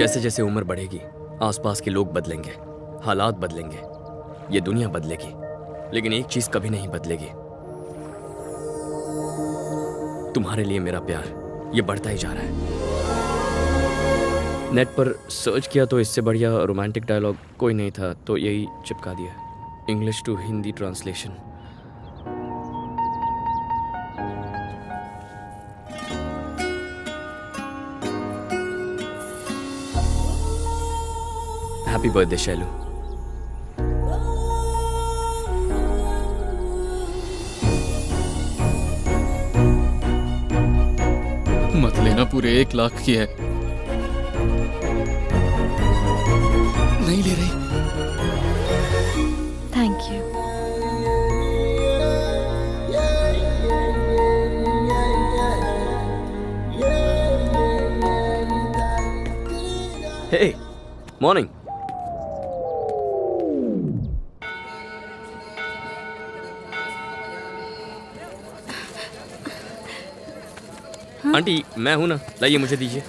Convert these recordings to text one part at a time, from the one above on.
जैसे जैसे उम्र बढ़ेगी आसपास के लोग बदलेंगे, हालात बदलेंगे, ये दुनिया बदलेगी, लेकिन एक चीज कभी नहीं बदलेगी। तुम्हारे लिए मेरा प्यार ये बढ़ता ही जा रहा है। नेट पर सर्च किया तो इससे बढ़िया रोमांटिक डायलॉग कोई नहीं था, तो यही चिपका दिया। English to Hindi translation. Happy birthday Shailu. मत लेना, पूरे 1 लाख की है। नहीं ले रही। Thank you. Hey morning. Aunty मैं हूं ना, लाइए मुझे दीजिए।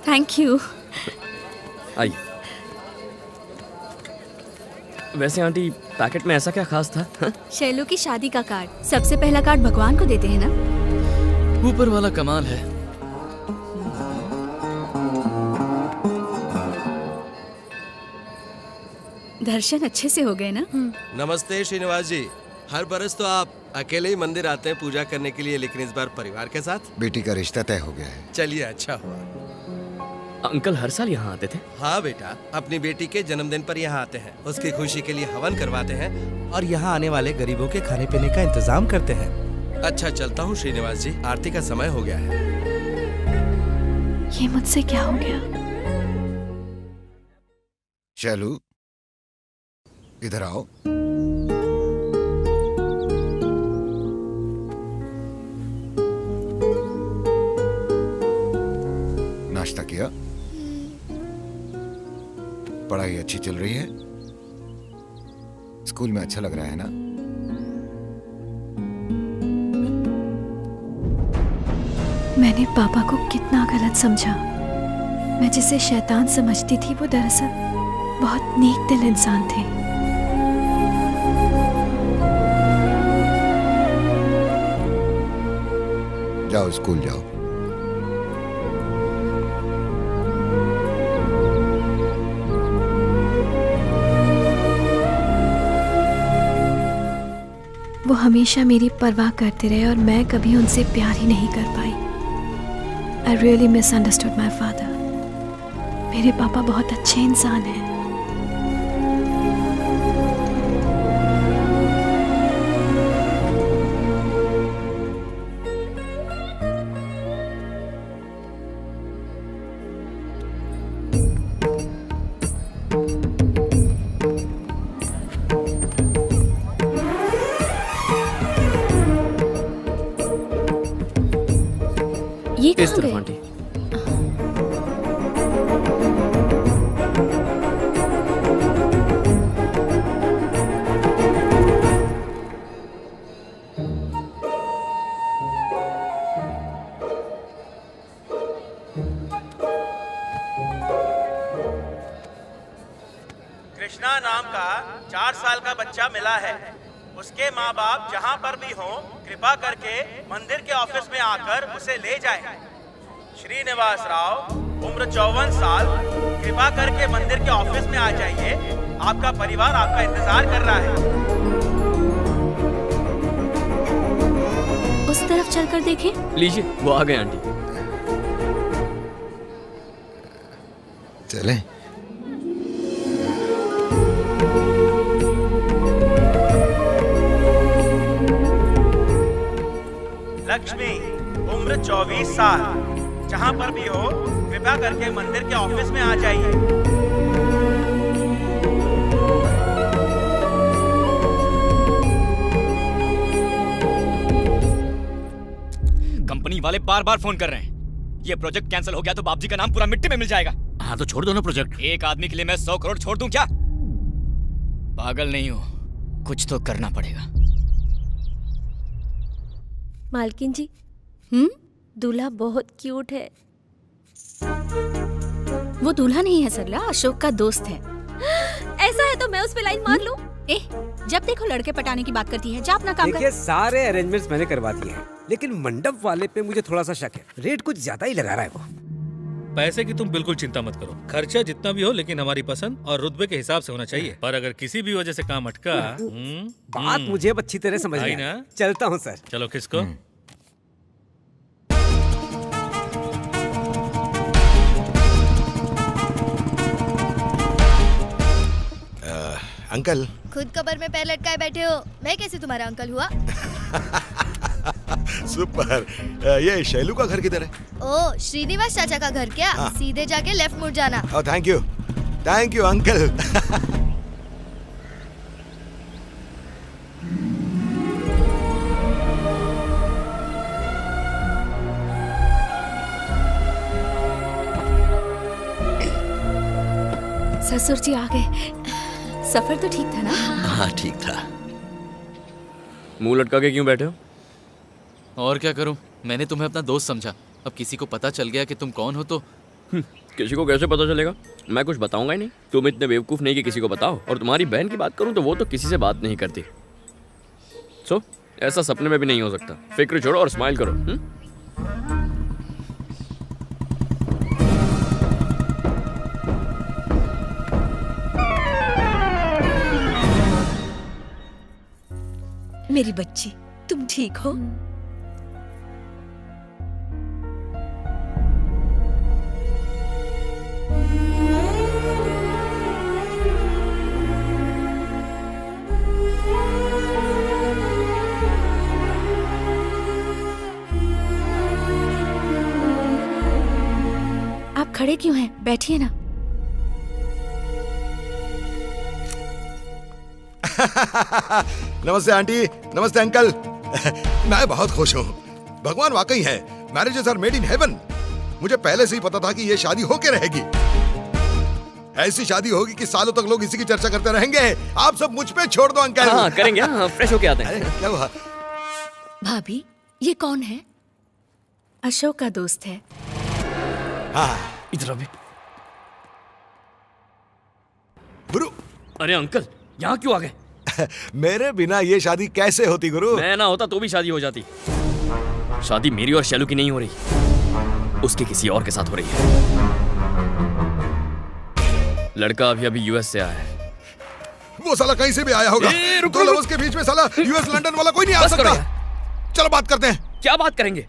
Thank you. आइए। वैसे आंटी पैकेट में ऐसा क्या खास था? हा? शैलू की शादी का कार्ड। सबसे पहला कार्ड भगवान को देते हैं ना। ऊपर वाला कमाल है। दर्शन अच्छे से हो गए ना? नमस्ते श्रीनिवास जी। हर बरस तो आप अकेले ही मंदिर आते हैं पूजा करने के लिए, लेकिन इस बार परिवार के साथ। बेटी का रिश्ता तय हो गया है। चलिए अच्छा हुआ। अंकल हर साल यहाँ आते थे? हाँ बेटा, अपनी बेटी के जन्मदिन पर यहाँ आते हैं, उसकी खुशी के लिए हवन करवाते हैं और यहाँ आने वाले गरीबों के खाने पीने का इंतजाम करते हैं। अच्छा चलता हूँ श्रीनिवास जी, आरती का समय हो गया है। ये मुझसे क्या हो गया? शैलू इधर आओ। नाश्ता किया? पढ़ाई अच्छी चल रही है? स्कूल में अच्छा लग रहा है ना? मैंने पापा को कितना गलत समझा। मैं जिसे शैतान समझती थी वो दरअसल बहुत नेक दिल इंसान थे। जाओ स्कूल जाओ। वो हमेशा मेरी परवाह करते रहे और मैं कभी उनसे प्यार ही नहीं कर पाई। I really misunderstood my father. मेरे पापा बहुत अच्छे इंसान हैं। ये इस कहाँ तरफ गए? आंटी। कृष्णा नाम का 4 साल का बच्चा मिला है। उसके माँ बाप जहाँ पर भी हों, कृपा करके मंदिर के ऑफिस में आकर उसे ले जाएं। श्रीनिवास राव, उम्र 54 साल, कृपा करके मंदिर के ऑफिस में आ जाइए। आपका परिवार आपका इंतजार कर रहा है। उस तरफ चलकर देखें। लीजिए वो आ गए आंटी। चलें? लक्ष्मी, उम्र 24 साल, जहाँ पर भी हो कृपा करके मंदिर के ऑफिस में आ जाइए। कंपनी वाले बार बार फोन कर रहे हैं। ये प्रोजेक्ट कैंसिल हो गया तो बाप जी का नाम पूरा मिट्टी में मिल जाएगा। हाँ तो छोड़ दो ना प्रोजेक्ट। एक आदमी के लिए मैं 100 करोड़ छोड़ दूं क्या? पागल नहीं हूं, कुछ तो करना पड़ेगा। मालकिन जी, दूल्हा बहुत क्यूट है। वो दूल्हा नहीं है सरला, अशोक का दोस्त है। ऐसा है तो मैं उस पे लाइन मार लूं। जब देखो लड़के पटाने की बात करती है, जा अपना काम कर। देखिए सारे अरेंजमेंट्स मैंने करवा दिए हैं, लेकिन मंडप वाले पे मुझे थोड़ा सा शक है। रेट कुछ ज्यादा ही लगा रहा है वो। पैसे की तुम बिल्कुल चिंता मत करो, खर्चा जितना भी हो लेकिन हमारी पसंद और रुतबे के हिसाब से होना चाहिए। पर अगर किसी भी वजह से काम अटका, बात मुझे अब अच्छी तरह समझ आई में ना? आई। चलता हूँ सर। चलो किसको? अंकल। खुद कबर में पैर लटकाए बैठे हो, मैं कैसे तुम्हारा अंकल हुआ? सुपर। ये शैलू का घर किधर है? ओ, श्रीनिवास चाचा का घर क्या? हाँ। सीधे जाके लेफ्ट मुड़ जाना। Oh thank you uncle. ससुर जी आ गए। सफर तो ठीक था ना? हाँ ठीक था। मुंह लटका के क्यों बैठे हो? और क्या करूं, मैंने तुम्हें अपना दोस्त समझा। अब किसी को पता चल गया कि तुम कौन हो तो किसी को कैसे पता चलेगा? मैं कुछ बताऊंगा ही नहीं। तुम इतने बेवकूफ नहीं कि किसी को बताओ। और तुम्हारी बहन की बात करूं तो वो तो किसी से बात नहीं करती। सो ऐसा सपने में भी नहीं हो सकता। फिक्र छोड़ो और स्माइल करो। मेरी बच्ची, तुम ठीक हो? आप खड़े क्यों हैं? बैठिए ना। नमस्ते आंटी, नमस्ते अंकल। मैं बहुत खुश हूँ। भगवान वाकई है। Marriages are made in heaven. मुझे पहले से ही पता था कि ये शादी होके रहेगी। ऐसी शादी होगी कि सालों तक लोग इसी की चर्चा करते रहेंगे। आप सब मुझ पे छोड़ दो अंकल। हाँ करेंगे। हाँ फ्रेश होके आते हैं। क्या हुआ? भाभी, ये कौन है? अशोक का दोस्त है। हाँ इधर अभी। गुरु। अरे अंकल, यहाँ क्यों आ गए? मेरे बिना ये शादी कैसे होती गुरु? मैं ना होता तो भी शादी हो जाती। शादी मेरी और शैलू की नहीं हो रही, उसके किसी और के साथ हो रही है। लड़का अभी अभी यूएस से आया है। वो साला कहीं से भी आया होगा। दो लवर्स के बीच में साला यूएस लंदन वाला कोई नहीं आ सकता। चलो बात करते हैं। क्या बात करेंगे?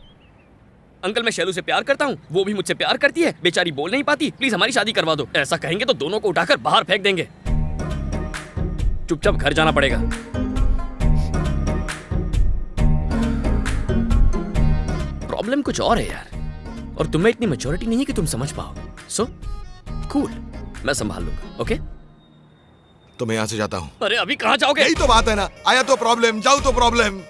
अंकल मैं शैलू से प्यार करता हूँ, वो भी मुझसे प्यार करती है। बेचारी बोल नहीं पाती। प्लीज हमारी शादी करवा दो। ऐसा कहेंगे तो दोनों को उठाकर बाहर फेंक देंगे। चुपचाप घर जाना पड़ेगा। प्रॉब्लम कुछ और है यार, और तुम्हें इतनी मैच्योरिटी नहीं है कि तुम समझ पाओ। सो कूल, मैं संभाल लूंगा। ओके तो मैं यहाँ से जाता हूँ। अरे अभी कहाँ जाओगे? यही तो बात है ना। आया तो प्रॉब्लम, जाओ तो प्रॉब्लम।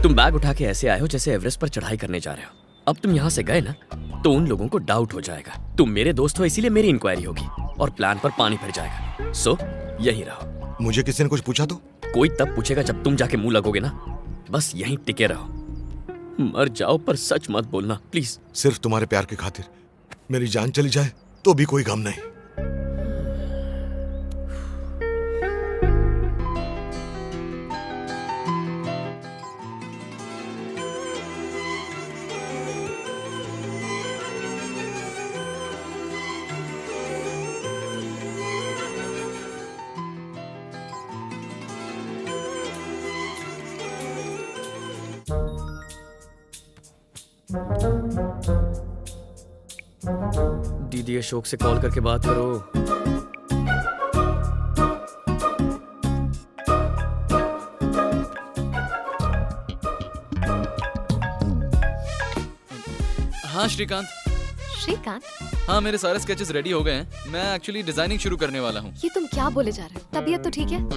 तुम बैग उठा के ऐसे आए हो जैसे एवरेस्ट पर चढ़ाई करने जा रहे हो। अब तुम यहाँ से गए ना तो उन लोगों को डाउट हो जाएगा। तुम मेरे दोस्त हो इसीलिए मेरी इंक्वायरी होगी और प्लान पर पानी फिर जाएगा। सो यहीं रहो। मुझे किसी ने कुछ पूछा तो? कोई तब पूछेगा जब तुम जाके मुंह लगोगे ना। बस यहीं टिके रहो। मर जाओ पर सच मत बोलना प्लीज। सिर्फ तुम्हारे प्यार की खातिर मेरी जान चली जाए तो भी कोई गम नहीं। दीदी अशोक से कॉल करके बात करो। हाँ श्रीकांत। श्रीकांत, हाँ मेरे सारे स्केचेस रेडी हो गए हैं। मैं एक्चुअली डिजाइनिंग शुरू करने वाला हूँ। ये तुम क्या बोले जा रहे हो? तबीयत तो ठीक है?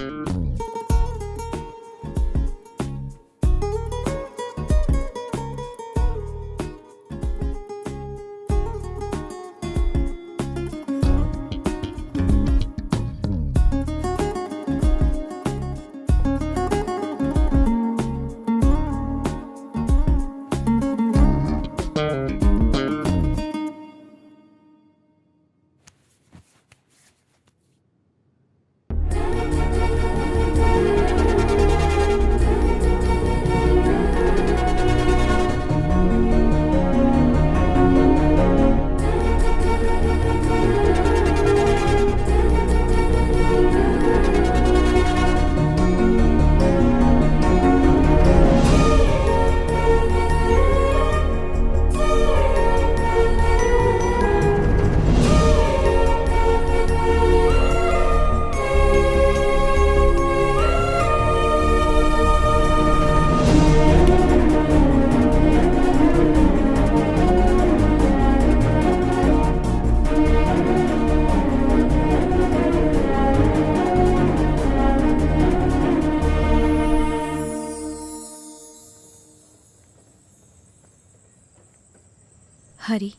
हरी।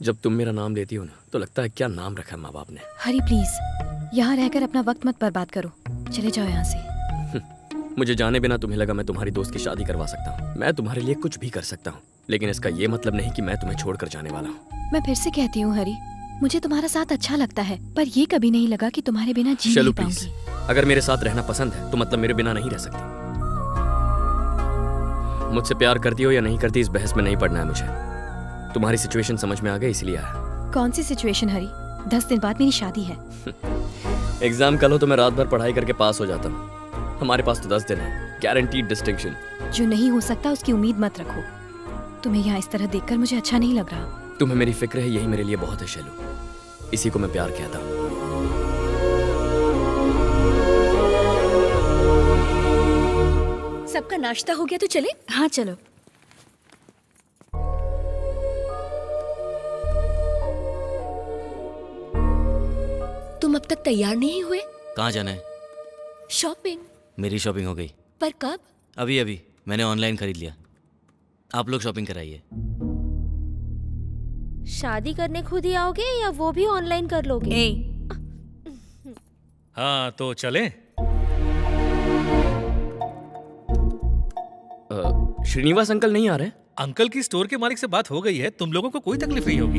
जब तुम मेरा नाम लेती हो ना तो लगता है क्या नाम रखा है माँ बाप ने। हरी प्लीज, यहाँ रहकर अपना वक्त मत बर्बाद करो, चले जाओ यहाँ से। मुझे जाने बिना तुम्हें लगा मैं तुम्हारी दोस्त की शादी करवा सकता हूँ। मैं तुम्हारे लिए कुछ भी कर सकता हूँ, लेकिन इसका ये मतलब नहीं कि मैं तुम्हें छोड़कर जाने वाला हूँ। मैं फिर से कहती हूँ हरी, मुझे तुम्हारा साथ अच्छा लगता है, पर ये कभी नहीं लगा कि तुम्हारे बिना जी चलो नहीं प्लीज, पाऊंगी। अगर मेरे साथ रहना पसंद है तो मतलब मेरे बिना नहीं रह सकती। मुझसे प्यार करती हो या नहीं करती इस बहस में नहीं पड़ना है मुझे। तुम्हारी सिचुएशन समझ में आ गई इसलिए आया। कौन सी सिचुएशन हरी? 10 दिन बाद मेरी शादी है। एग्जाम कल हो तो मैं रात भर पढ़ाई करके पास हो जाता हूँ। हमारे पास तो 10 दिन है, गारंटीड डिस्टिंक्शन। जो नहीं हो सकता उसकी उम्मीद मत रखो। तुम्हें यहाँ इस तरह देखकर मुझे अच्छा नहीं लग रहा। तुम्हें मेरी फिक्र है, यही मेरे लिए बहुत है शैलू। इसी को मैं प्यार कहता हूँ। सबका नाश्ता हो गया तो चले? हाँ चलो। तुम अब तक तैयार नहीं हुए? कहाँ जाना है? शॉपिंग। मेरी शॉपिंग हो गई। पर कब? अभी अभी मैंने ऑनलाइन खरीद लिया। आप लोग शॉपिंग कराइए। शादी करने खुद ही आओगे या वो भी ऑनलाइन कर लोगे? हाँ तो चले। श्रीनिवास अंकल नहीं आ रहे? अंकल की स्टोर के मालिक से बात हो गई है, तुम लोगों को कोई तकलीफ नहीं होगी।